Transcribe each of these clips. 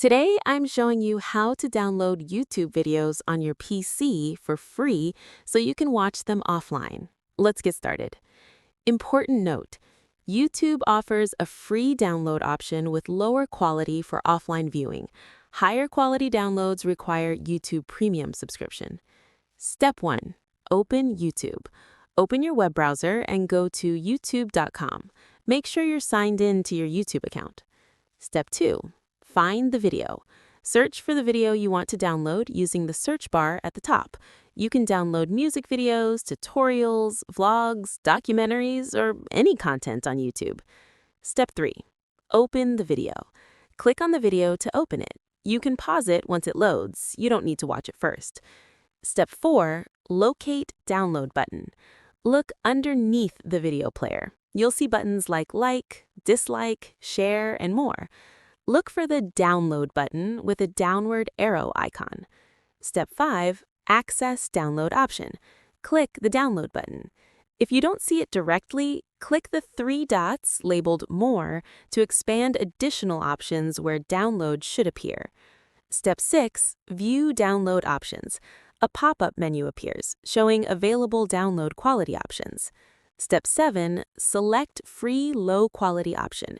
Today, I'm showing you how to download YouTube videos on your PC for free so you can watch them offline. Let's get started. Important note: YouTube offers a free download option with lower quality for offline viewing. Higher quality downloads require YouTube Premium subscription. Step 1. Open YouTube. Open your web browser and go to youtube.com. Make sure you're signed in to your YouTube account. Step 2. Find the video. Search for the video you want to download using the search bar at the top. You can download music videos, tutorials, vlogs, documentaries, or any content on YouTube. Step 3. Open the video. Click on the video to open it. You can pause it once it loads. You don't need to watch it first. Step 4. Locate download button. Look underneath the video player. You'll see buttons like, dislike, share, and more. Look for the download button with a downward arrow icon. Step 5. Access download option. Click the download button. If you don't see it directly, click the 3 dots labeled More to expand additional options where download should appear. Step 6. View download options. A pop-up menu appears, showing available download quality options. Step 7. Select free low-quality option.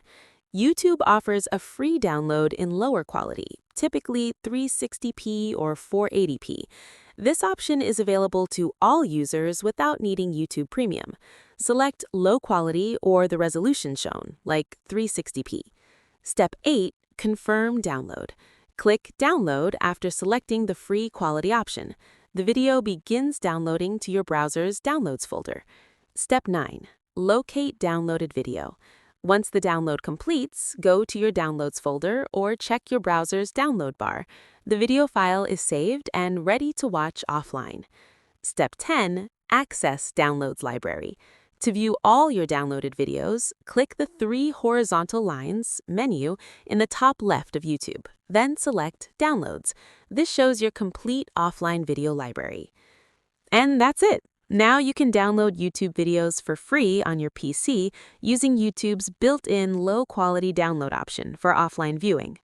YouTube offers a free download in lower quality, typically 360p or 480p. This option is available to all users without needing YouTube Premium. Select low quality or the resolution shown, like 360p. Step 8. Confirm download. Click Download after selecting the free quality option. The video begins downloading to your browser's Downloads folder. Step 9. Locate downloaded video. Once the download completes, go to your Downloads folder or check your browser's download bar. The video file is saved and ready to watch offline. Step 10. Access Downloads library. To view all your downloaded videos, click the 3 horizontal lines menu in the top left of YouTube. Then select Downloads. This shows your complete offline video library. And that's it. Now you can download YouTube videos for free on your PC using YouTube's built-in low-quality download option for offline viewing.